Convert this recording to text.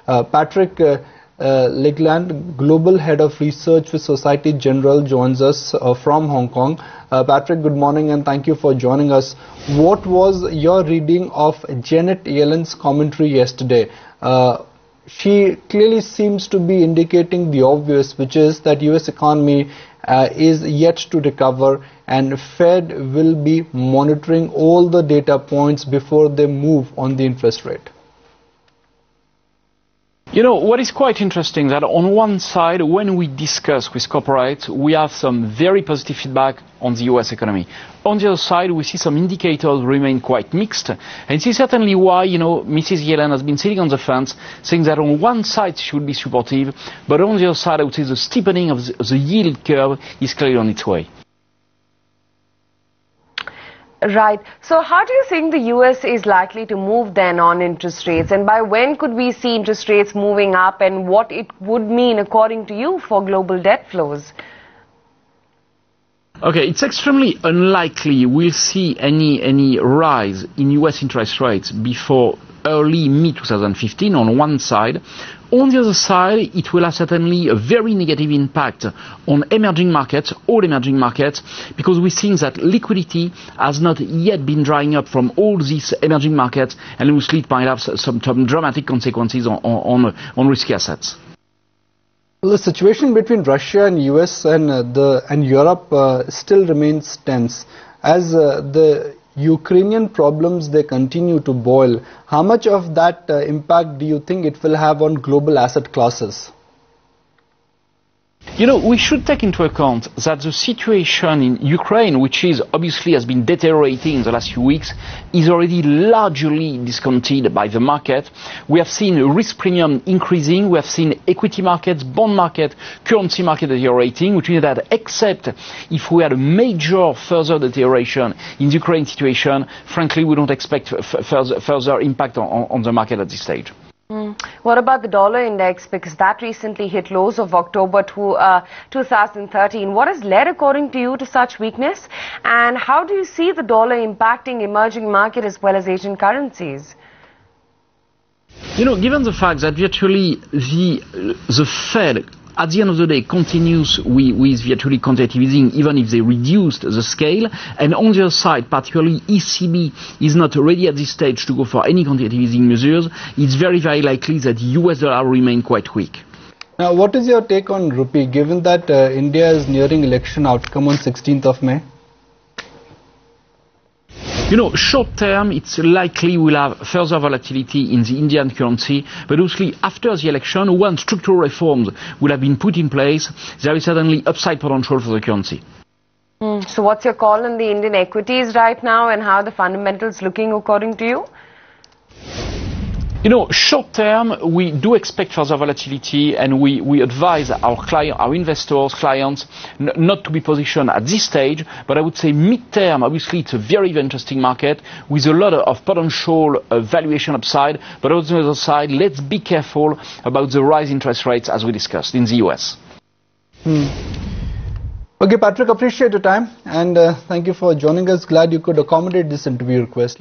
Patrick Legland, Global Head of Research with Societe Generale, joins us from Hong Kong. Patrick, good morning and thank you for joining us. What was your reading of Janet Yellen's commentary yesterday? She clearly seems to be indicating the obvious, which is that US economy is yet to recover and Fed will be monitoring all the data points before they move on the interest rate. You know, what is quite interesting that on one side, when we discuss with corporates, we have some very positive feedback on the US economy. On the other side, we see some indicators remain quite mixed. And this is certainly why, Mrs. Yellen has been sitting on the fence, saying that on one side she would be supportive, but on the other side, I would say the steepening of the yield curve is clearly on its way. Right. So how do you think the US is likely to move then on interest rates, and by when could we see interest rates moving up, and what it would mean according to you for global debt flows? Okay, it's extremely unlikely we'll see any rise in US interest rates before early mid-2015 on one side. On the other side, it will have certainly a very negative impact on emerging markets, all emerging markets, because we think that liquidity has not yet been drying up from all these emerging markets, and obviously it might have some dramatic consequences on risky assets. Well, the situation between Russia and US and Europe still remains tense. As the Ukrainian problems, they continue to boil. How much of that impact do you think it will have on global asset classes? We should take into account that the situation in Ukraine, which obviously has been deteriorating in the last few weeks, is already largely discounted by the market. We have seen risk premium increasing. We have seen equity markets, bond market, currency market deteriorating, which means that except if we had a major further deterioration in the Ukraine situation, frankly, we don't expect further impact on the market at this stage. What about the dollar index, because that recently hit lows of October 2013. What has led, according to you, to such weakness, and how do you see the dollar impacting emerging market as well as Asian currencies? Given the fact that virtually the Fed at the end of the day continues with virtually quantitative easing, even if they reduced the scale, and on the other side, particularly ECB is not ready at this stage to go for any quantitative easing measures, it's very, very likely that the US dollar will remain quite weak. Now, what is your take on rupee, given that India is nearing election outcome on 16th of May? Short term, it's likely we'll have further volatility in the Indian currency, but obviously after the election, once structural reforms will have been put in place, there is certainly upside potential for the currency. So what's your call on the Indian equities right now, and how are the fundamentals looking according to you? Short term, we do expect further volatility, and we advise our investors, clients, not to be positioned at this stage. But I would say mid-term, obviously, it's a very, very interesting market with a lot of potential valuation upside. But on the other side, let's be careful about the rise in interest rates, as we discussed in the US. Okay, Patrick, appreciate your time, and thank you for joining us. Glad you could accommodate this interview request.